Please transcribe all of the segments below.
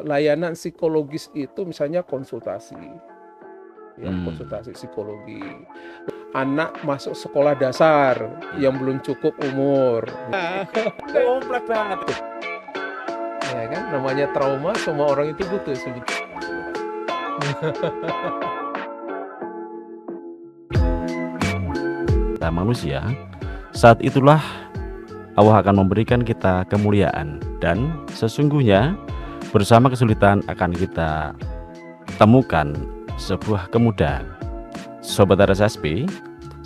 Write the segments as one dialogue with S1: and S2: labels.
S1: layanan psikologis itu misalnya konsultasi, ya konsultasi psikologi. Anak masuk sekolah dasar yang belum cukup umur, kompleks banget tuh. Ya kan, namanya trauma, semua orang itu butuh sebetulnya.
S2: Manusia, saat itulah Allah akan memberikan kita kemuliaan, dan sesungguhnya bersama kesulitan akan kita temukan sebuah kemudahan. Sobat RSSB,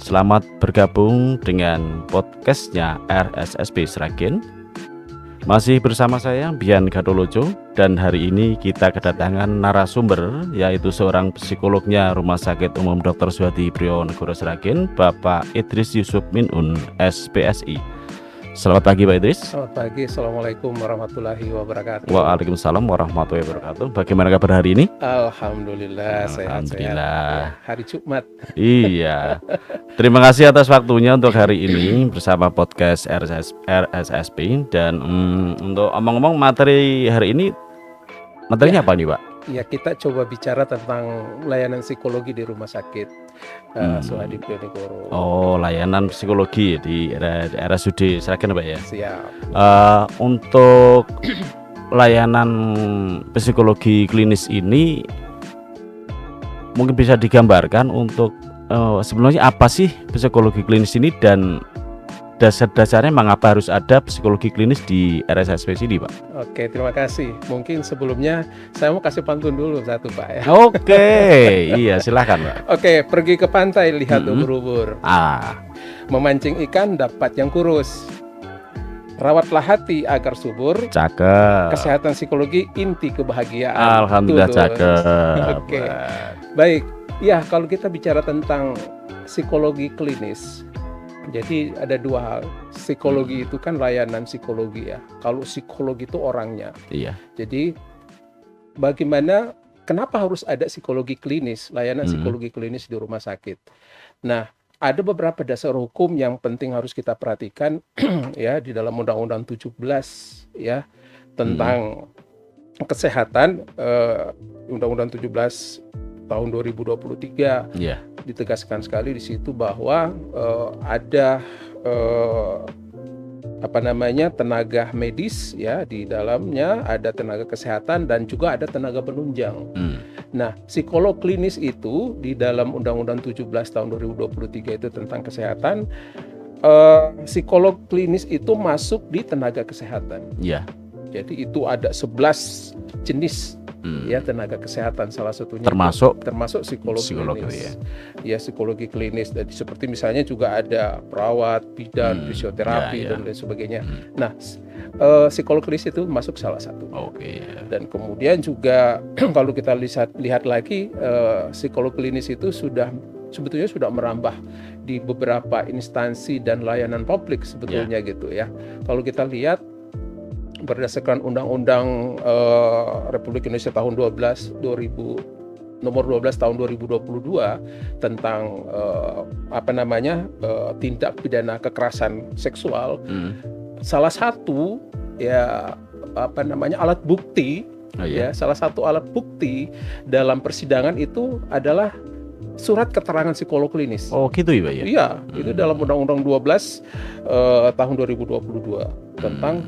S2: selamat bergabung dengan podcastnya RSSB Sragen. Masih bersama saya Bian Gadolojo, dan hari ini kita kedatangan narasumber, yaitu seorang psikolognya Rumah Sakit Umum Dr. Suhadi Brionegoro Sragen, Bapak Idris Yusuf Minun, SPSI. Selamat pagi Pak Idris.
S1: Selamat pagi, Assalamualaikum warahmatullahi wabarakatuh.
S2: Waalaikumsalam warahmatullahi wabarakatuh. Bagaimana kabar hari ini?
S1: Alhamdulillah, sehat-sehat. Hari Jumat.
S2: Iya. Terima kasih atas waktunya untuk hari ini bersama podcast RSSB. Dan untuk omong-omong materi hari ini, materinya apa nih Pak?
S1: Ya, kita coba bicara tentang layanan psikologi di rumah sakit Suhadi Brionegoro.
S2: Oh, layanan psikologi di RSUD Sragen Pak ya?
S1: Siap.
S2: Untuk layanan psikologi klinis ini mungkin bisa digambarkan untuk sebenarnya apa sih psikologi klinis ini, dan dasar-dasarnya mengapa harus ada psikologi klinis di RSSB ini Pak?
S1: Oke, terima kasih. Mungkin sebelumnya saya mau kasih pantun dulu satu Pak ya.
S2: Oke, iya silahkan Pak.
S1: Oke, pergi ke pantai lihat ubur-ubur. Memancing ikan dapat yang kurus. Rawatlah hati agar subur.
S2: Cakep.
S1: Kesehatan psikologi inti kebahagiaan.
S2: Alhamdulillah cakep.
S1: Oke. Baik. Ya, kalau kita bicara tentang psikologi klinis, jadi ada dua hal. Psikologi itu kan layanan psikologi ya. Kalau psikologi itu orangnya.
S2: Iya.
S1: Jadi kenapa harus ada psikologi klinis, layanan psikologi klinis di rumah sakit? Nah, ada beberapa dasar hukum yang penting harus kita perhatikan ya di dalam Undang-Undang 17 ya tentang kesehatan, Undang-Undang 17 tahun 2023 ditegaskan sekali di situ bahwa ada tenaga medis ya di dalamnya, ada tenaga kesehatan dan juga ada tenaga penunjang. Nah, psikolog klinis itu di dalam Undang-Undang 17 tahun 2023 itu tentang kesehatan, psikolog klinis itu masuk di tenaga kesehatan.
S2: Iya.
S1: Jadi itu ada 11 jenis ya tenaga kesehatan, salah satunya
S2: termasuk
S1: psikolog klinis.
S2: Ya,
S1: psikologi klinis. Jadi seperti misalnya juga ada perawat, bidan, fisioterapi dan lain sebagainya. Nah, psikolog klinis itu masuk salah satu. Dan kemudian juga kalau kita lihat lagi, psikolog klinis itu sebetulnya sudah merambah di beberapa instansi dan layanan publik sebetulnya gitu ya. Kalau kita lihat berdasarkan Undang-Undang Republik Indonesia tahun nomor 12 tahun 2022 tentang tindak pidana kekerasan seksual, salah satu alat bukti salah satu alat bukti dalam persidangan itu adalah surat keterangan psikolog klinis.
S2: Oh gitu ya Pak ya?
S1: Iya, itu dalam Undang-Undang 12 tahun 2022 tentang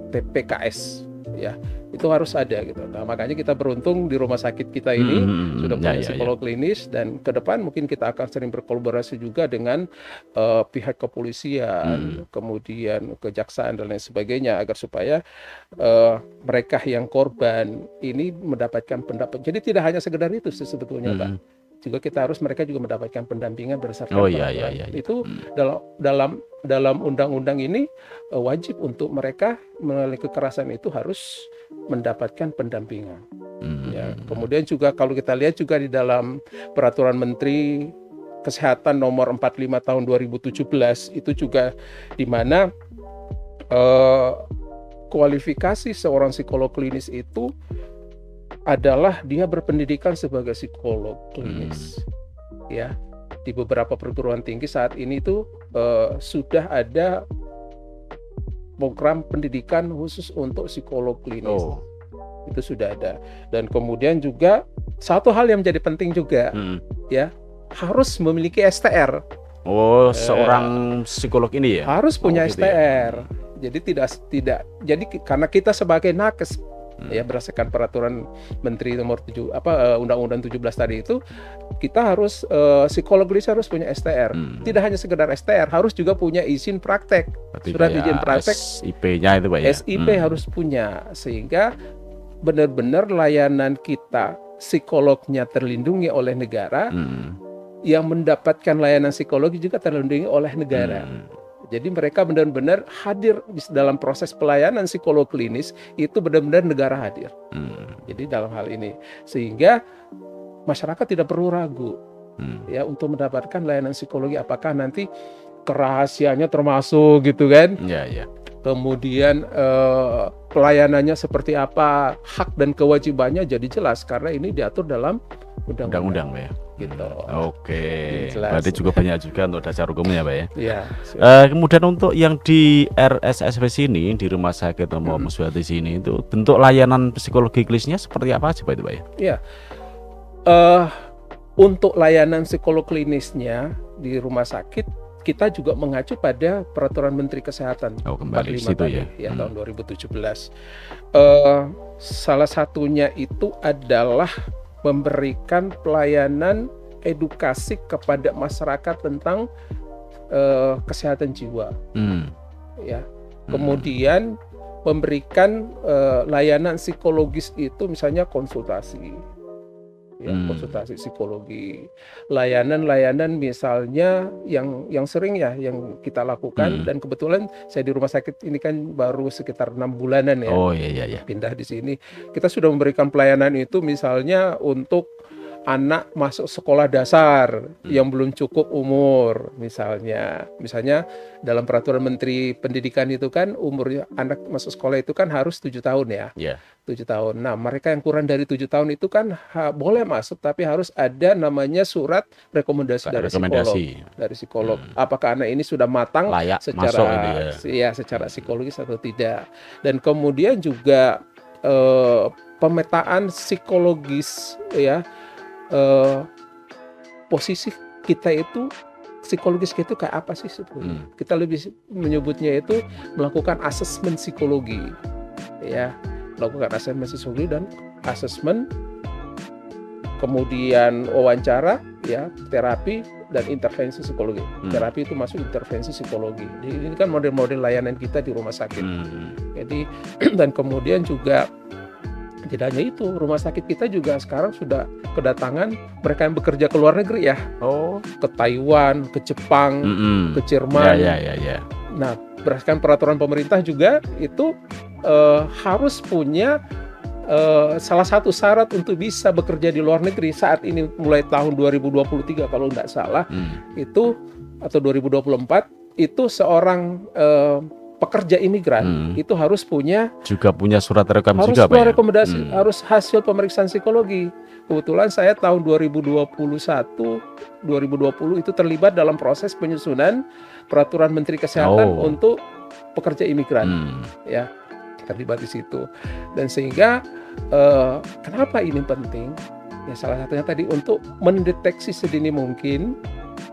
S1: TPKS ya. Itu harus ada gitu. Nah, makanya kita beruntung di rumah sakit kita ini sudah punya psikolog klinis, dan ke depan mungkin kita akan sering berkolaborasi juga dengan pihak kepolisian, kemudian kejaksaan dan lain sebagainya, agar supaya mereka yang korban ini mendapatkan pendapat. Jadi tidak hanya sekedar itu sebetulnya Pak. Juga mereka juga mendapatkan pendampingan berdasarkan itu dalam undang-undang ini wajib untuk mereka mengalami kekerasan itu harus mendapatkan pendampingan. Ya, kemudian juga kalau kita lihat juga di dalam Peraturan Menteri Kesehatan nomor 45 tahun 2017 itu juga di mana kualifikasi seorang psikolog klinis itu adalah dia berpendidikan sebagai psikolog klinis. Ya, di beberapa perguruan tinggi saat ini itu sudah ada program pendidikan khusus untuk psikolog klinis. itu sudah ada. Dan kemudian juga satu hal yang menjadi penting juga, ya, harus memiliki STR.
S2: Oh, seorang psikolog ini ya?
S1: Harus punya
S2: gitu
S1: STR.
S2: ya?
S1: Jadi tidak jadi karena kita sebagai nakes, ya, berdasarkan peraturan Menteri nomor 7 Undang-Undang 17 tadi itu, kita harus psikolog klinis harus punya STR. Tidak hanya sekedar STR, harus juga punya izin praktek.
S2: Berarti
S1: Surat
S2: kayak
S1: izin praktek
S2: SIP-nya itu Pak ya?
S1: SIP harus punya, sehingga benar-benar layanan kita psikolognya terlindungi oleh negara, yang mendapatkan layanan psikologi juga terlindungi oleh negara. Jadi mereka benar-benar hadir dalam proses pelayanan psikolog klinis, itu benar-benar negara hadir. Jadi dalam hal ini, sehingga masyarakat tidak perlu ragu, ya, untuk mendapatkan layanan psikologi. Apakah nanti kerahasiaannya termasuk gitu kan?
S2: Ya.
S1: Kemudian pelayanannya seperti apa, hak dan kewajibannya jadi jelas karena ini diatur dalam undang-undang
S2: ya.
S1: Gitu.
S2: Oke.
S1: Jelas.
S2: Berarti juga banyak juga untuk dasar hukumnya Pak ya.
S1: Iya.
S2: Kemudian untuk yang di RSSB sini, di Rumah Sakit Umum Muswati sini, itu bentuk layanan psikologi klinisnya seperti apa aja Pak itu Pak ya?
S1: Iya. Untuk layanan psikolog klinisnya di rumah sakit, kita juga mengacu pada Peraturan Menteri Kesehatan
S2: kembali
S1: 45
S2: situ
S1: tadi,
S2: ya.
S1: Tahun 2017. Salah satunya itu adalah memberikan pelayanan edukasi kepada masyarakat tentang kesehatan jiwa, ya. Kemudian memberikan layanan psikologis itu misalnya konsultasi. Ya, konsultasi psikologi, layanan misalnya yang sering ya yang kita lakukan, dan kebetulan saya di rumah sakit ini kan baru sekitar 6 bulanan ya.
S2: Oh iya.
S1: Pindah di sini, kita sudah memberikan pelayanan itu misalnya untuk anak masuk sekolah dasar yang belum cukup umur, misalnya dalam peraturan Menteri Pendidikan itu kan umurnya anak masuk sekolah itu kan harus 7 tahun ya. 7 tahun. Nah, mereka yang kurang dari 7 tahun itu kan boleh masuk, tapi harus ada namanya surat rekomendasi dari psikolog. Apakah anak ini sudah matang
S2: layak
S1: secara psikologis atau tidak. Dan kemudian juga pemetaan psikologis, ya, posisi kita itu psikologis kita itu kayak apa sih sebetulnya? Kita lebih menyebutnya itu melakukan asesmen psikologi, ya, melakukan asesmen psikologi dan asesmen, kemudian wawancara, ya, terapi dan intervensi psikologi. Terapi itu masuk intervensi psikologi. Ini kan model-model layanan kita di rumah sakit. Jadi dan kemudian juga tidak hanya itu, rumah sakit kita juga sekarang sudah kedatangan mereka yang bekerja ke luar negeri ya. Ke Taiwan, ke Jepang, ke Jerman.
S2: Ya.
S1: Nah, berdasarkan peraturan pemerintah juga itu harus punya salah satu syarat untuk bisa bekerja di luar negeri saat ini mulai tahun 2023 kalau tidak salah, itu atau 2024 itu seorang pekerja imigran itu harus punya
S2: surat rekam
S1: harus
S2: juga Pak ya?
S1: rekomendasi, harus hasil pemeriksaan psikologi. Kebetulan saya tahun 2020 itu terlibat dalam proses penyusunan peraturan Menteri Kesehatan untuk pekerja imigran, ya, terlibat di situ. Dan sehingga kenapa ini penting? Ya, salah satunya tadi untuk mendeteksi sedini mungkin,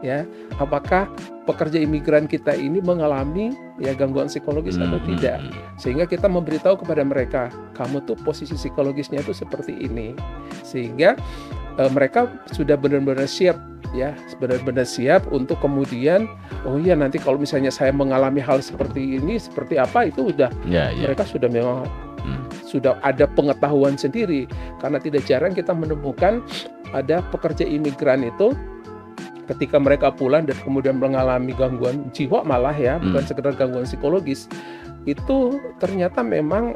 S1: ya, apakah pekerja imigran kita ini mengalami ya gangguan psikologis atau tidak, sehingga kita memberitahu kepada mereka, kamu tuh posisi psikologisnya itu seperti ini, sehingga mereka sudah benar-benar siap, ya, benar-benar siap untuk kemudian nanti kalau misalnya saya mengalami hal seperti ini seperti apa, itu udah mereka sudah memang sudah ada pengetahuan sendiri, karena tidak jarang kita menemukan ada pekerja imigran itu ketika mereka pulang dan kemudian mengalami gangguan jiwa malah ya, bukan sekedar gangguan psikologis, itu ternyata memang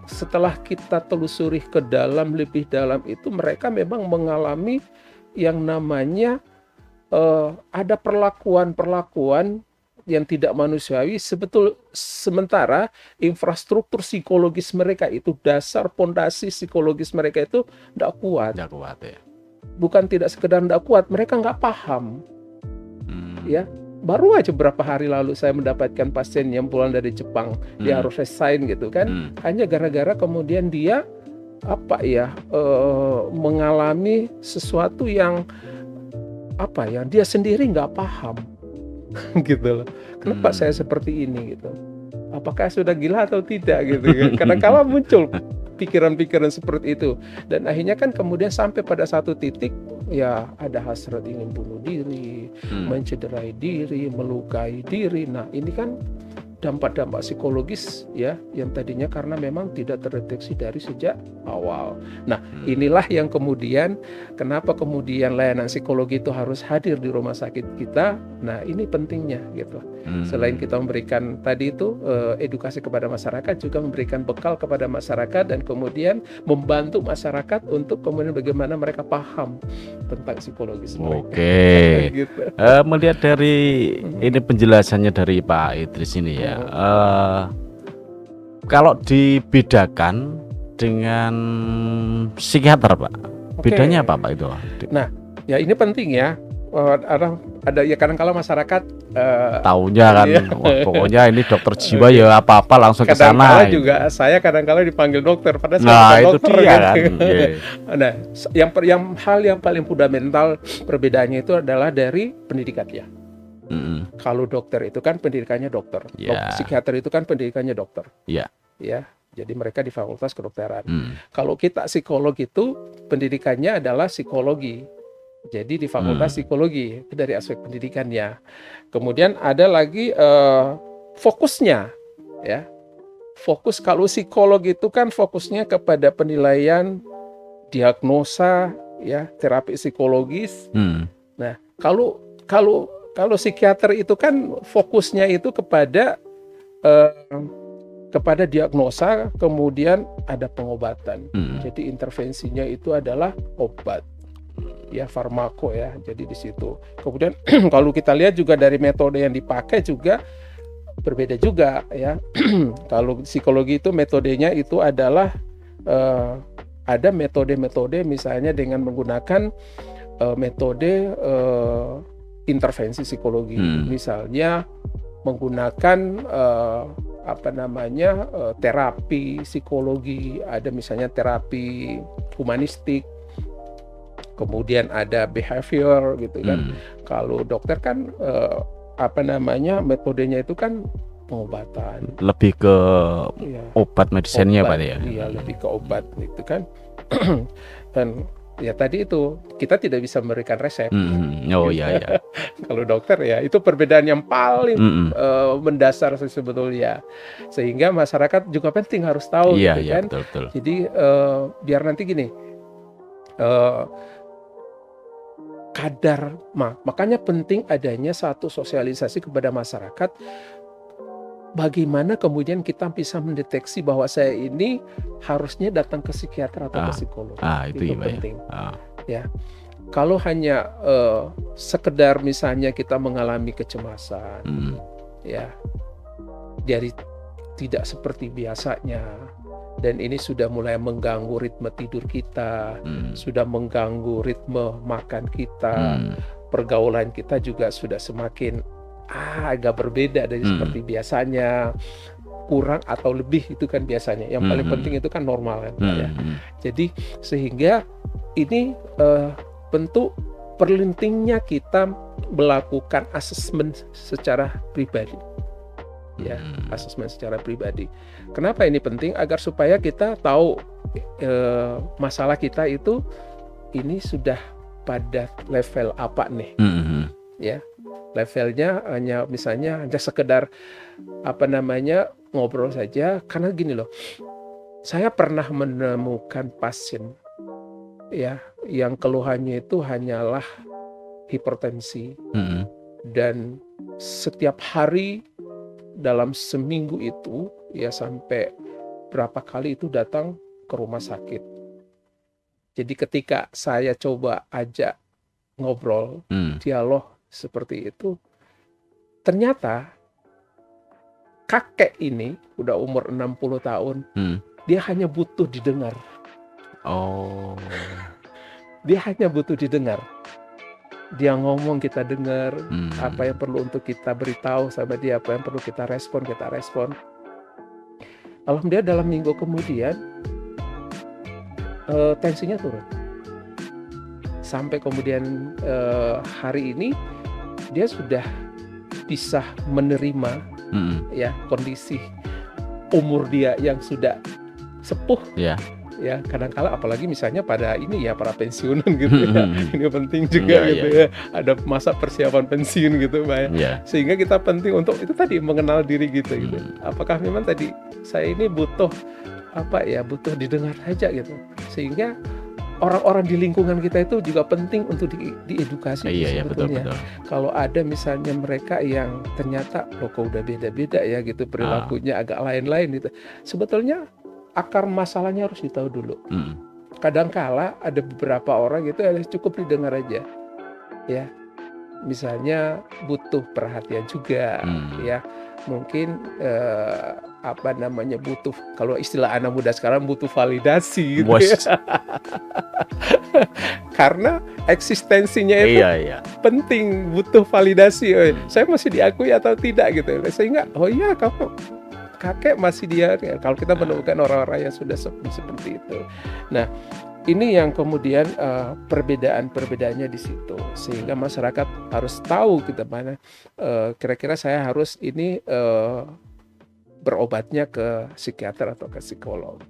S1: setelah kita telusuri ke dalam, lebih dalam itu mereka memang mengalami yang namanya ada perlakuan yang tidak manusiawi, sementara infrastruktur psikologis mereka itu, dasar pondasi psikologis mereka itu tidak kuat.
S2: Tidak kuat ya.
S1: Bukan tidak sekedar tidak kuat, mereka nggak paham, ya, baru aja beberapa hari lalu saya mendapatkan pasien yang pulang dari Jepang, dia harus resign gitu kan, hanya gara-gara kemudian dia mengalami sesuatu yang dia sendiri nggak paham gitu loh. Kenapa saya seperti ini gitu? Apakah sudah gila atau tidak gitu kan? Kadang-kala muncul pikiran-pikiran seperti itu, dan akhirnya kan kemudian sampai pada satu titik ya ada hasrat ingin bunuh diri, mencederai diri, melukai diri. Nah ini kan dampak-dampak psikologis ya, yang tadinya karena memang tidak terdeteksi dari sejak awal. Nah inilah yang kemudian kenapa kemudian layanan psikologi itu harus hadir di rumah sakit kita. Nah ini pentingnya gitu. Selain kita memberikan tadi itu edukasi kepada masyarakat, juga memberikan bekal kepada masyarakat dan kemudian membantu masyarakat untuk kemudian bagaimana mereka paham tentang psikologis mereka.
S2: Oke.
S1: Gitu.
S2: Melihat dari ini penjelasannya dari Pak Idris ini ya, kalau dibedakan dengan psikiater Pak, bedanya apa Pak itu?
S1: Nah ya ini penting ya. Ada ya kadang-kala masyarakat
S2: taunya kan pokoknya ini dokter jiwa ya apa-apa langsung ke sana.
S1: Kadang-kala juga saya kadang-kala dipanggil dokter padahal saya
S2: Nah
S1: bukan
S2: itu
S1: dokter
S2: dia
S1: kan.
S2: kan.
S1: Nah, hal yang paling fundamental perbedaannya itu adalah dari pendidikannya. Kalau dokter itu kan pendidikannya dokter, psikiater itu kan pendidikannya dokter. Ya, jadi mereka di fakultas kedokteran. Kalau kita psikolog itu pendidikannya adalah psikologi. Jadi di fakultas psikologi itu dari aspek pendidikannya. Kemudian ada lagi fokusnya, ya. Fokus kalau psikolog itu kan fokusnya kepada penilaian, diagnosa, ya, terapi psikologis. Nah, kalau psikiater itu kan fokusnya itu kepada diagnosa, kemudian ada pengobatan. Jadi intervensinya itu adalah obat, ya, farmako ya. Jadi di situ. Kemudian kalau kita lihat juga dari metode yang dipakai juga berbeda juga ya. Kalau psikologi itu metodenya itu adalah ada metode-metode misalnya dengan menggunakan metode intervensi psikologi, misalnya menggunakan terapi psikologi, ada misalnya terapi humanistik, kemudian ada behavior gitu kan. Kalau dokter kan metodenya itu kan pengobatan,
S2: lebih ke obat medisinnya Pak ya.
S1: Iya, lebih ke obat gitu kan. Dan ya tadi itu kita tidak bisa memberikan resep.
S2: Iya.
S1: Kalau dokter ya itu perbedaan yang paling mendasar sebetulnya, sehingga masyarakat juga penting harus tahu gitu kan.
S2: Betul.
S1: Jadi biar nanti gini, makanya penting adanya satu sosialisasi kepada masyarakat. Bagaimana kemudian kita bisa mendeteksi bahwa saya ini harusnya datang ke psikiater atau ke psikolog. Itu penting. Ya, kalau hanya sekedar misalnya kita mengalami kecemasan, ya, dari tidak seperti biasanya, dan ini sudah mulai mengganggu ritme tidur kita, sudah mengganggu ritme makan kita, pergaulan kita juga sudah semakin agak berbeda dari seperti biasanya, kurang atau lebih itu kan biasanya. Yang paling penting itu kan normal kan, ya. Jadi sehingga ini tentu pentingnya kita melakukan asesmen secara pribadi. Ya, asesmen secara pribadi. Kenapa ini penting? Agar supaya kita tahu masalah kita itu ini sudah pada level apa nih, ya. Levelnya hanya misalnya hanya sekedar ngobrol saja. Karena gini loh, saya pernah menemukan pasien ya yang keluhannya itu hanyalah hipertensi, dan setiap hari dalam seminggu itu ya sampai berapa kali itu datang ke rumah sakit. Jadi ketika saya coba ajak ngobrol, dialog seperti itu, ternyata kakek ini udah umur 60 tahun, dia hanya butuh didengar. Dia hanya butuh didengar. dia ngomong kita dengar,
S2: Hmm.
S1: apa yang perlu untuk kita beritahu sama dia, apa yang perlu kita respon. Alhamdulillah dalam minggu kemudian tensinya turun. Sampai kemudian hari ini dia sudah bisa menerima
S2: Hmm.
S1: ya kondisi umur dia yang sudah sepuh.
S2: Ya.
S1: Ya kadang-kala apalagi misalnya pada ini ya para pensiunan gitu ya, ini penting juga
S2: Iya,
S1: gitu
S2: iya.
S1: ya, ada masa persiapan pensiun gitu Pak ya.
S2: Ya.
S1: Sehingga kita penting untuk itu tadi mengenal diri gitu.
S2: Hmm.
S1: Apakah memang tadi saya ini butuh apa ya, butuh didengar saja gitu, sehingga orang-orang di lingkungan kita itu juga penting untuk diedukasi
S2: Iya, betul.
S1: sebetulnya. Kalau ada misalnya mereka yang ternyata loh kok udah beda-beda ya gitu perilakunya agak lain-lain gitu, sebetulnya akar masalahnya harus ditahu dulu.
S2: Hmm.
S1: Kadangkala ada beberapa orang gitu cukup didengar aja ya, misalnya butuh perhatian juga ya, mungkin apa namanya, butuh, kalau istilah anak muda sekarang butuh validasi gitu ya. Karena eksistensinya itu
S2: Iya.
S1: penting, butuh validasi. Saya masih diakui atau tidak gitu, sehingga oh iya kamu kakek masih dia, kalau kita menemukan orang-orang yang sudah seperti itu. Nah ini yang kemudian perbedaan-perbedaannya di situ, sehingga masyarakat harus tahu kita mana kira-kira saya harus ini berobatnya ke psikiater atau ke psikolog.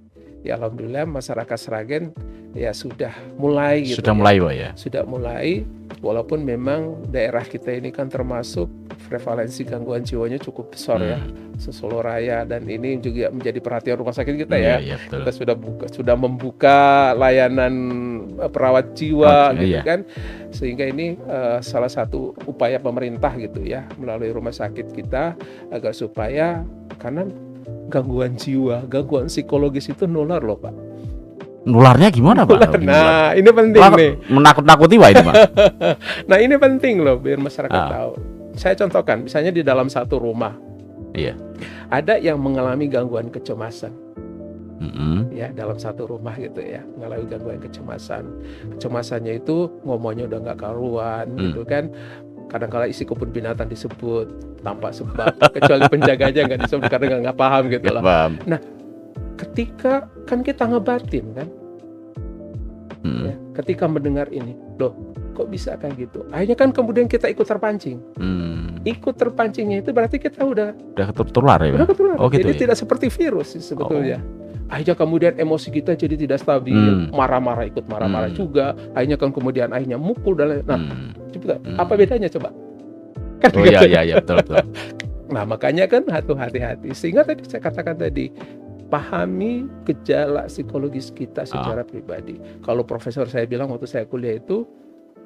S1: Ya alhamdulillah masyarakat Sragen ya sudah mulai gitu.
S2: Sudah mulai Pak ya.
S1: Sudah mulai, walaupun memang daerah kita ini kan termasuk prevalensi gangguan jiwanya cukup besar ya, Solo Raya, dan ini juga menjadi perhatian rumah sakit kita ya.
S2: Iya, betul.
S1: Kita sudah membuka layanan perawat jiwa gitu kan, sehingga ini salah satu upaya pemerintah gitu ya melalui rumah sakit kita agar supaya, karena gangguan jiwa, gangguan psikologis itu nular loh Pak.
S2: Nularnya gimana Pak?
S1: Nah ini penting nih.
S2: Menakut-nakuti Pak ini Pak.
S1: Nah ini penting loh biar masyarakat tahu. Saya contohkan, misalnya di dalam satu rumah, ada yang mengalami gangguan kecemasan, ya dalam satu rumah gitu ya, mengalami gangguan kecemasan. Kecemasannya itu ngomongnya udah nggak karuan, gitu kan. Kadang-kala isi kebun binatang disebut tanpa sebab, kecuali penjaganya nggak disebut karena nggak paham gitu loh. Nah, ketika kan kita ngebatin kan, ya, ketika mendengar ini, loh kok bisa kayak gitu? Akhirnya kan kemudian kita ikut terpancing. Ikut terpancingnya itu berarti kita udah
S2: tertular ya?
S1: Udah tertular.
S2: Oh, gitu
S1: jadi
S2: ya?
S1: tidak seperti virus sebetulnya. Akhirnya kemudian emosi kita jadi tidak stabil, marah-marah ikut marah-marah juga. Akhirnya kan kemudian akhirnya mukul dan nah, coba apa bedanya coba? Kan
S2: oh iya betul.
S1: Nah makanya kan hati-hati. Sehingga tadi saya katakan tadi, pahami gejala psikologis kita secara pribadi. Kalau profesor saya bilang waktu saya kuliah itu,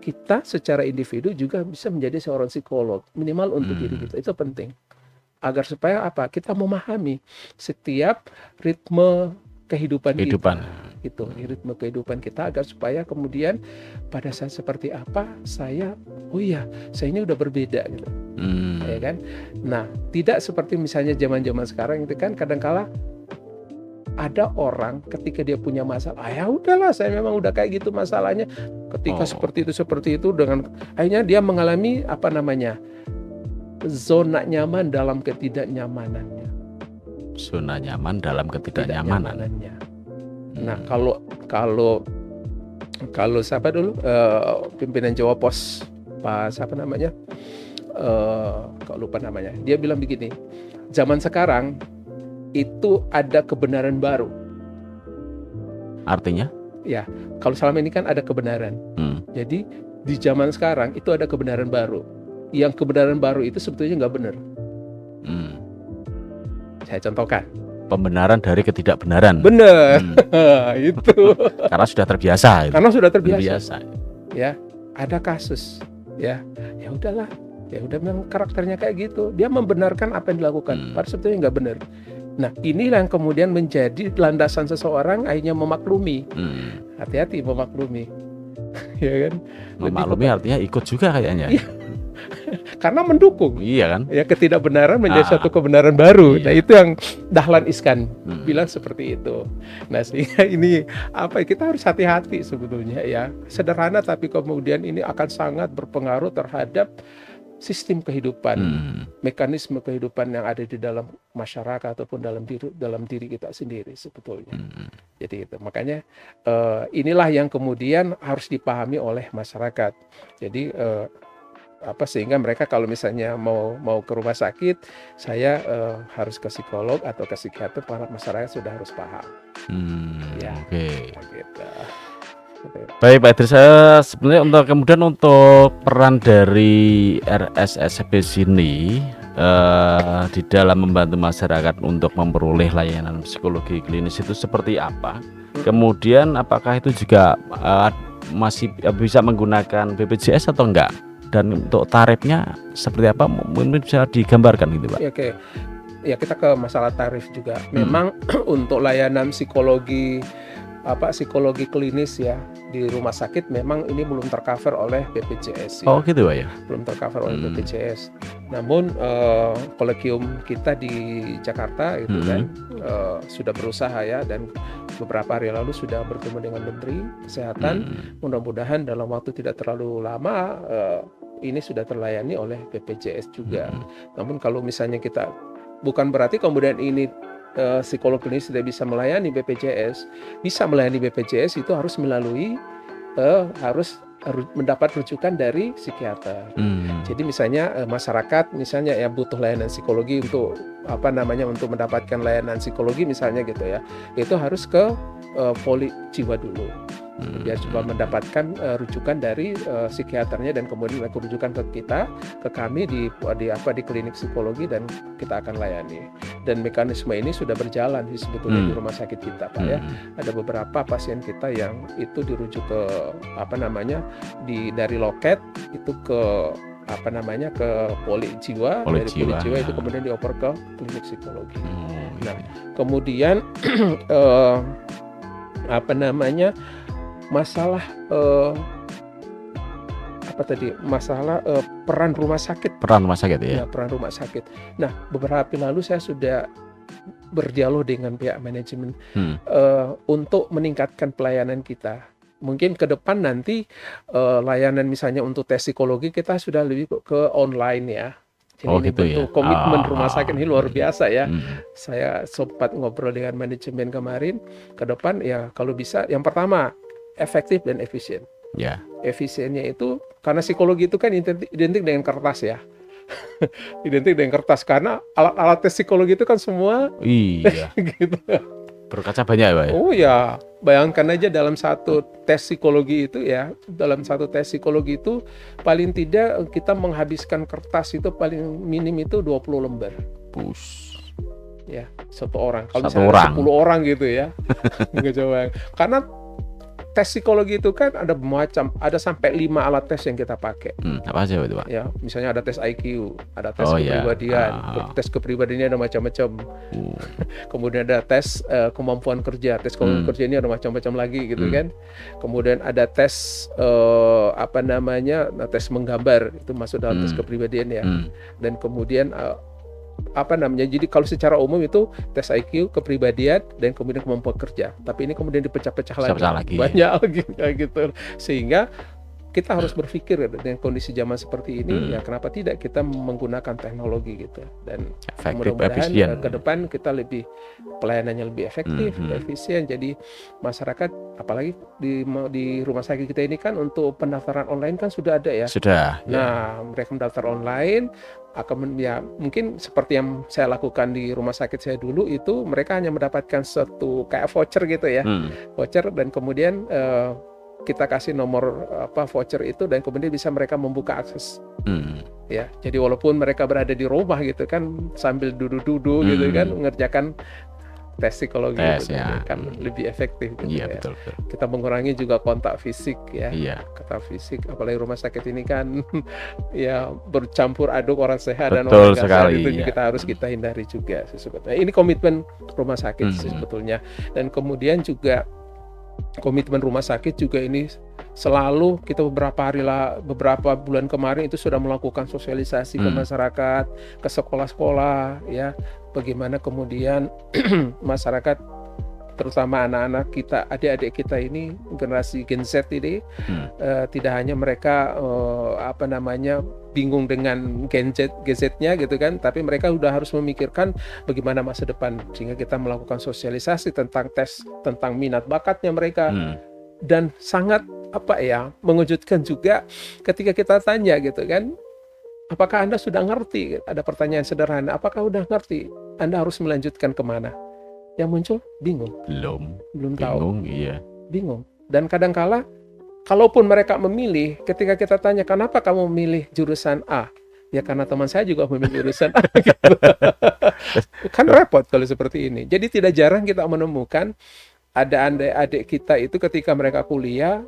S1: kita secara individu juga bisa menjadi seorang psikolog, minimal untuk diri kita. Itu penting. Agar supaya apa? Kita memahami setiap ritme kehidupan kita. Gitu, ritme kehidupan kita, agar supaya kemudian pada saat seperti apa saya ini udah berbeda gitu. Ya kan? Nah, tidak seperti misalnya zaman-zaman sekarang itu kan kadang-kala ada orang ketika dia punya masalah, ya udahlah saya memang udah kayak gitu masalahnya. Ketika seperti itu dengan akhirnya dia mengalami apa namanya? Zona nyaman dalam ketidaknyamanannya.
S2: Zona nyaman dalam ketidaknyamanannya.
S1: Nah, kalau siapa dulu pimpinan Jawa Pos, Pak siapa namanya? Kok lupa namanya. Dia bilang begini, zaman sekarang itu ada kebenaran baru.
S2: Artinya?
S1: Ya, kalau selama ini kan ada kebenaran. Jadi di zaman sekarang itu ada kebenaran baru. Yang kebenaran baru itu sebetulnya nggak benar. Saya contohkan.
S2: Pembenaran dari ketidakbenaran.
S1: Benar. Itu.
S2: Karena sudah terbiasa.
S1: Karena sudah terbiasa. Ya, ada kasus. Ya udahlah. Ya udah memang karakternya kayak gitu. Dia membenarkan apa yang dilakukan. Padahal sebetulnya nggak benar. Nah, inilah yang kemudian menjadi landasan seseorang akhirnya memaklumi. Hati-hati memaklumi. Ya kan?
S2: Memaklumi artinya ikut juga kayaknya.
S1: karena mendukung.
S2: Iya kan?
S1: Ya, ketidakbenaran menjadi
S2: Ah,
S1: satu kebenaran baru.
S2: iya.
S1: Nah, itu yang Dahlan Iskan
S2: Hmm.
S1: bilang seperti itu. Nah, sehingga ini kita harus hati-hati sebetulnya ya. Sederhana tapi kemudian ini akan sangat berpengaruh terhadap sistem kehidupan, mekanisme kehidupan yang ada di dalam masyarakat ataupun dalam diri kita sendiri sebetulnya. Jadi itu makanya inilah yang kemudian harus dipahami oleh masyarakat. Jadi sehingga mereka kalau misalnya mau ke rumah sakit, saya harus ke psikolog atau ke psikiater, para masyarakat sudah harus paham. Ya,
S2: Oke.
S1: gitu.
S2: Baik Pak Idris, sebenarnya untuk peran dari RSSB sini di dalam membantu masyarakat untuk memperoleh layanan psikologi klinis itu seperti apa? Kemudian apakah itu juga masih bisa menggunakan BPJS atau enggak? Dan untuk tarifnya seperti apa? Mungkin bisa digambarkan gitu Pak.
S1: Ya, oke. Ya, kita ke masalah tarif juga. Memang untuk layanan psikologi klinis ya di rumah sakit memang ini belum tercover oleh BPJS.
S2: Oh gitu Pak ya?
S1: Belum tercover oleh BPJS. Namun kolegium kita di Jakarta itu kan sudah berusaha ya, dan beberapa hari lalu sudah bertemu dengan Menteri Kesehatan. Mudah-mudahan dalam waktu tidak terlalu lama ini sudah terlayani oleh BPJS juga. Namun kalau misalnya kita, bukan berarti kemudian ini psikolog klinis tidak bisa melayani BPJS. Bisa melayani BPJS itu harus melalui harus mendapat rujukan dari psikiater. Jadi misalnya masyarakat misalnya ya butuh layanan psikologi untuk untuk mendapatkan layanan psikologi misalnya gitu ya, itu harus ke poli jiwa dulu. Dia coba mendapatkan rujukan dari psikiaternya, dan kemudian mereka rujukan ke kita, ke kami di klinik psikologi, dan kita akan layani. Dan mekanisme ini sudah berjalan sebetulnya di rumah sakit kita Pak ya. Ada beberapa pasien kita yang itu dirujuk ke dari loket itu ke ke poli jiwa, dari poli jiwa itu kemudian dioper ke klinik psikologi. Nah, kemudian masalah peran rumah sakit.
S2: Peran rumah sakit ya.
S1: Ya, peran rumah sakit. Nah, beberapa hari lalu saya sudah berdialog dengan pihak manajemen untuk meningkatkan pelayanan kita. Mungkin ke depan nanti layanan misalnya untuk tes psikologi kita sudah lebih ke online ya. Jadi ini
S2: gitu
S1: bentuk
S2: ya.
S1: komitmen rumah sakit ini luar biasa ya. Saya sempat ngobrol dengan manajemen kemarin. Ke depan ya kalau bisa, yang pertama efektif dan efisien.
S2: Ya.
S1: Efisiennya itu karena psikologi itu kan identik dengan kertas ya. Identik dengan kertas karena alat-alat tes psikologi itu kan semua gitu.
S2: Berkaca banyak ya Pak ya?
S1: Oh ya, bayangkan aja dalam satu tes psikologi itu ya, paling tidak kita menghabiskan kertas itu paling minim itu 20 lembar. Ya, satu orang. Kalau misalnya 10 orang gitu ya. Karena tes psikologi itu kan ada sampai 5 alat tes yang kita pakai.
S2: Apa aja itu Pak?
S1: Ya, misalnya ada tes IQ, ada tes kepribadian. Tes kepribadiannya ada macam-macam. Kemudian ada tes kemampuan kerja. Tes kemampuan kerja ini ada macam-macam lagi gitu kan. Kemudian ada tes tes menggambar, itu masuk dalam tes kepribadian ya. Dan kemudian jadi kalau secara umum itu tes IQ, kepribadian, dan kemudian kemampuan kerja. Tapi ini kemudian dipecah-pecah lagi. Banyak lagi gitu. Sehingga kita harus berpikir dengan kondisi zaman seperti ini ya, kenapa tidak kita menggunakan teknologi gitu. Dan mudah-mudahan ke depan kita pelayanannya lebih efektif, efisien. Jadi masyarakat, apalagi di rumah sakit kita ini kan untuk pendaftaran online kan sudah ada ya.
S2: Sudah.
S1: Nah, mereka mendaftar online mungkin seperti yang saya lakukan di rumah sakit saya dulu, itu mereka hanya mendapatkan satu kayak voucher gitu ya. Voucher, dan kemudian kita kasih nomor voucher itu, dan kemudian bisa mereka membuka akses. Ya, jadi walaupun mereka berada di rumah gitu kan, sambil duduk-duduk gitu kan, mengerjakan tes psikologi gitu, kan lebih efektif gitu ya.
S2: Betul.
S1: Kita mengurangi juga kontak fisik ya.
S2: Iya.
S1: Kontak fisik, apalagi rumah sakit ini kan ya bercampur aduk orang sehat dan orang nggak sehat, itu kita hindari juga sebetulnya. Ini komitmen rumah sakit sebetulnya. Dan kemudian juga komitmen rumah sakit juga ini selalu kita beberapa bulan kemarin itu sudah melakukan sosialisasi ke masyarakat, ke sekolah-sekolah, ya, bagaimana kemudian masyarakat, terutama anak-anak kita, adik-adik kita ini, generasi Gen Z ini, tidak hanya mereka bingung dengan gadgetnya gitu kan, tapi mereka udah harus memikirkan bagaimana masa depan, sehingga kita melakukan sosialisasi tentang tes, tentang minat bakatnya mereka. Dan sangat mengejutkan juga ketika kita tanya gitu kan, apakah Anda sudah ngerti? Ada pertanyaan sederhana, apakah udah ngerti? Anda harus melanjutkan kemana? Yang muncul bingung. Belum tahu. Bingung. Dan kadangkala kalaupun mereka memilih, ketika kita tanya kenapa kamu memilih jurusan A, ya karena teman saya juga memilih jurusan A gitu. Kan repot kalau seperti ini. Jadi tidak jarang kita menemukan ada adik kita itu ketika mereka kuliah,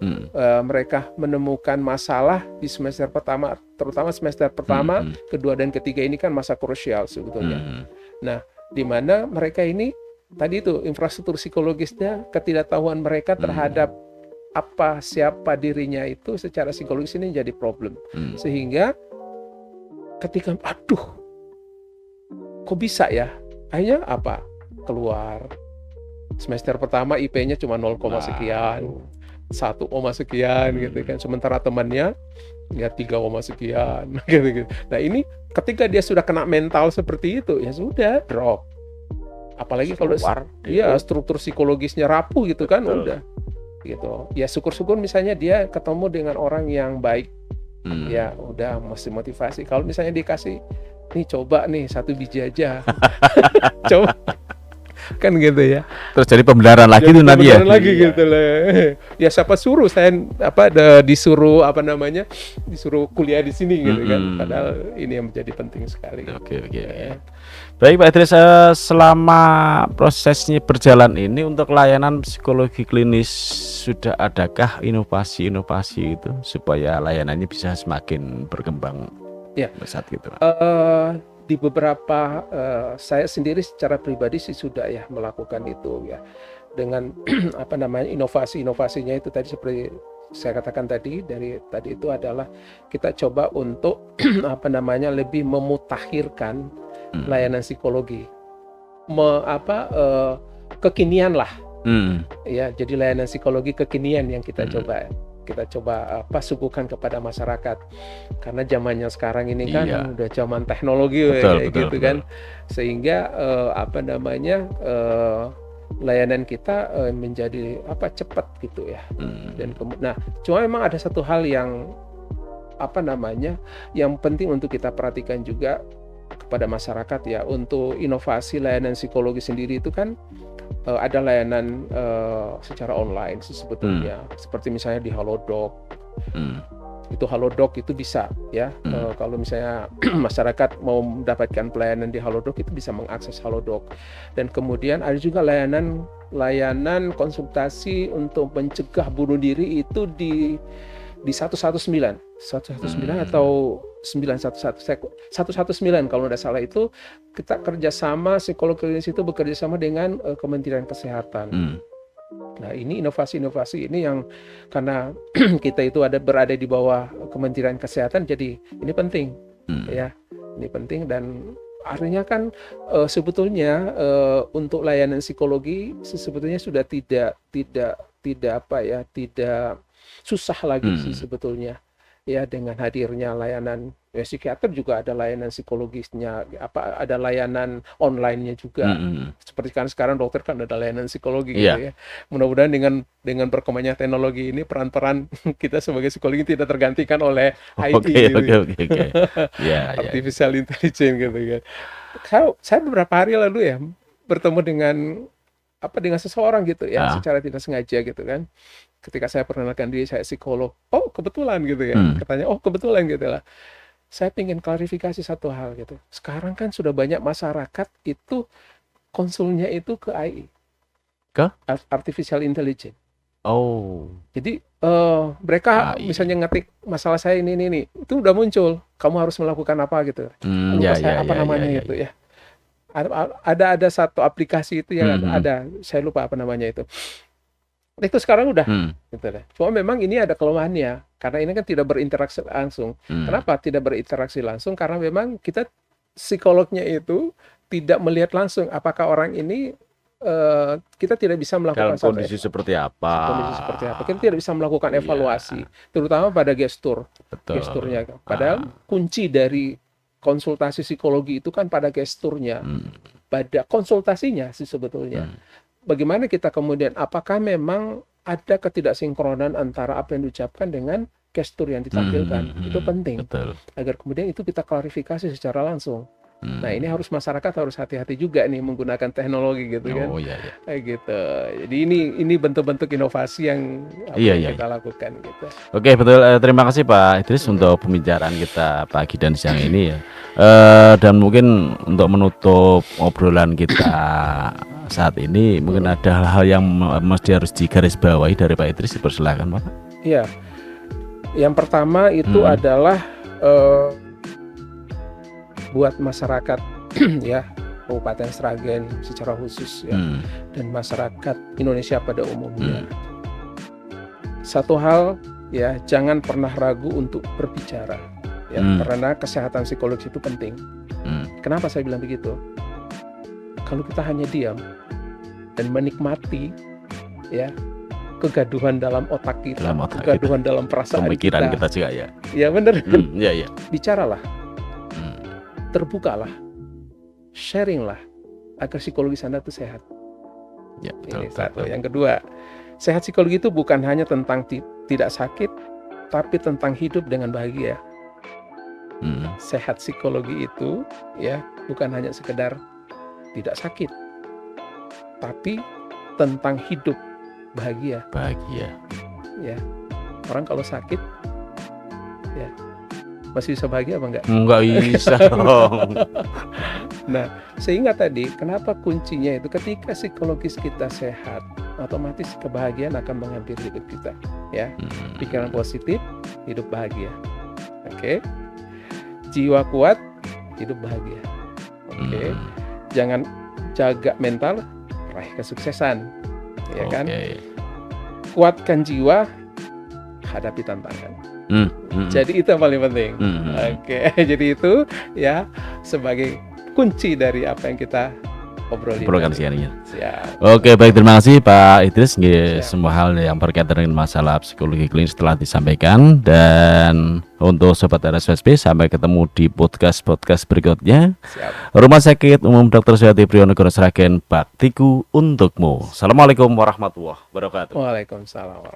S1: mereka menemukan masalah di semester pertama, terutama semester pertama, kedua dan ketiga ini kan masa krusial sebetulnya. Nah, di mana mereka ini tadi itu infrastruktur psikologisnya, ketidaktahuan mereka terhadap siapa dirinya itu secara psikologis ini jadi problem. Sehingga ketika kok bisa ya? Akhirnya keluar semester pertama IP-nya cuma 0, sekian, 1, sekian gitu kan. Sementara temannya ya 3, sekian gitu. Nah, ini ketika dia sudah kena mental seperti itu, ya sudah drop. Apalagi kalau struktur psikologisnya rapuh gitu kan. Betul. Udah gitu. Ya syukur-syukur misalnya dia ketemu dengan orang yang baik. Ya udah masih motivasi. Kalau misalnya dikasih nih, coba nih 1 biji aja. Coba kan gitu ya.
S2: Terus jadi pembelajaran lagi tuh nanti ya.
S1: Lagi gitu lah. Ya siapa suruh saya disuruh disuruh kuliah di sini gitu kan. Padahal ini yang menjadi penting sekali.
S2: Oke. Baik Pak Idris, selama prosesnya berjalan ini untuk layanan psikologi klinis sudah adakah inovasi-inovasi itu supaya layanannya bisa semakin berkembang pesat gitu?
S1: Di beberapa saya sendiri secara pribadi sih sudah ya melakukan itu ya, dengan inovasinya itu tadi seperti saya katakan tadi itu adalah kita coba untuk lebih memutakhirkan layanan psikologi kekinian lah. Ya, jadi layanan psikologi kekinian yang kita coba suguhkan kepada masyarakat, karena zamannya sekarang ini kan udah zaman teknologi betul. Kan, sehingga layanan kita menjadi cepat gitu ya. Dan cuma memang ada satu hal yang yang penting untuk kita perhatikan juga kepada masyarakat ya, untuk inovasi layanan psikologi sendiri itu kan ada layanan secara online sih sebetulnya, seperti misalnya di Halodoc. Itu Halodoc itu bisa ya, kalau misalnya masyarakat mau mendapatkan pelayanan di Halodoc itu bisa mengakses Halodoc. Dan kemudian ada juga layanan konsultasi untuk mencegah bunuh diri itu di 119 atau 119 kalau tidak salah. Itu kita kerjasama, psikolog klinis itu bekerja sama dengan Kementerian Kesehatan. Nah, ini inovasi-inovasi ini yang karena kita itu berada di bawah Kementerian Kesehatan, jadi ini penting ya, ini penting. Dan artinya kan sebetulnya untuk layanan psikologi sebetulnya sudah tidak susah lagi sih sebetulnya ya, dengan hadirnya layanan psikiater juga ada layanan psikologisnya, ada layanan online-nya juga. Seperti kan sekarang dokter kan ada layanan psikologi gitu ya. Mudah-mudahan dengan berkembangnya teknologi ini peran-peran kita sebagai psikologi tidak tergantikan oleh IT artificial intelligence gitu kan. Saya beberapa hari lalu ya bertemu dengan seseorang gitu ya, secara tidak sengaja gitu kan. Ketika saya perkenalkan diri saya psikolog, oh kebetulan gitu ya, katanya oh kebetulan gitu lah. Saya ingin klarifikasi satu hal gitu. Sekarang kan sudah banyak masyarakat itu konsulnya itu ke AI,
S2: ke
S1: artificial intelligence. Jadi mereka
S2: AI.
S1: misalnya ngetik masalah saya ini itu udah muncul, kamu harus melakukan apa gitu. Lupa saya apa namanya itu ya. Ada satu aplikasi itu yang ada, saya lupa apa namanya itu. Itu sekarang udah
S2: Hmm.
S1: gitu deh. Cuma memang ini ada kelemahannya karena ini kan tidak berinteraksi langsung.
S2: Hmm.
S1: Kenapa tidak berinteraksi langsung? Karena memang kita psikolognya itu tidak melihat langsung apakah orang ini kita tidak bisa melakukan
S2: Dalam kondisi seperti apa?
S1: kondisi seperti apa. Kita tidak bisa melakukan
S2: Iya.
S1: evaluasi, terutama pada gestur,
S2: Betul.
S1: gesturnya. Padahal kunci dari konsultasi psikologi itu kan pada gesturnya,
S2: Hmm.
S1: pada konsultasinya sih sebetulnya.
S2: Hmm.
S1: Bagaimana kita kemudian, apakah memang ada ketidaksinkronan antara apa yang diucapkan dengan gestur yang ditampilkan?
S2: Hmm.
S1: Itu penting,
S2: Betul.
S1: agar kemudian itu kita klarifikasi secara langsung.
S2: Hmm.
S1: Nah, ini harus masyarakat harus hati-hati juga nih menggunakan teknologi gitu kan.
S2: Oh iya, iya.
S1: Kayak gitu. Jadi ini bentuk-bentuk inovasi yang
S2: Iya,
S1: yang
S2: iya,
S1: kita lakukan gitu.
S2: Oke, betul. Terima kasih Pak Idris untuk pembicaraan kita pagi dan siang ini ya. Dan mungkin untuk menutup obrolan kita saat ini, mungkin ada hal-hal yang mesti harus digarisbawahi dari Pak Idris. Dipersilakan Pak.
S1: Iya. Yang pertama itu adalah buat masyarakat ya Kabupaten Sragen secara khusus ya, dan masyarakat Indonesia pada umumnya. Satu hal ya, jangan pernah ragu untuk berbicara ya, karena kesehatan psikologis itu penting. Kenapa saya bilang begitu? Kalau kita hanya diam dan menikmati ya kegaduhan dalam otak kita, kegaduhan dalam perasaan
S2: pemikiran kita juga ya.
S1: Ya benar.
S2: Iya, iya.
S1: Bicaralah. Terbukalah, sharinglah agar psikologi Anda itu sehat.
S2: Ya,
S1: Ini satu. Yang kedua, sehat psikologi itu bukan hanya tentang tidak sakit, tapi tentang hidup dengan bahagia. Sehat psikologi itu ya bukan hanya sekedar tidak sakit, tapi tentang hidup bahagia.
S2: Bahagia.
S1: Ya, orang kalau sakit, ya masih bisa bahagia apa enggak?
S2: Enggak bisa dong.
S1: Nah, sehingga tadi kenapa kuncinya itu ketika psikologis kita sehat, otomatis kebahagiaan akan menghampiri hidup kita. Ya, pikiran positif, hidup bahagia. Oke, jiwa kuat, hidup bahagia. Oke, jangan jaga mental, raih kesuksesan. Ya kan? Kuatkan jiwa, hadapi tantangan. Jadi itu yang paling penting. Oke, jadi itu ya sebagai kunci dari apa yang kita obrolkan
S2: siangnya.
S1: Siap.
S2: Oke, baik, terima kasih Pak Idris. Semua hal yang berkaitan dengan masalah psikologi klinis telah disampaikan. Dan untuk Sobat RSVSP, sampai ketemu di podcast berikutnya.
S1: Siap.
S2: Rumah Sakit Umum Dr. Suhyati Priyonegoro Sragen, baktiku untukmu. Assalamualaikum warahmatullahi wabarakatuh.
S1: Waalaikumsalam.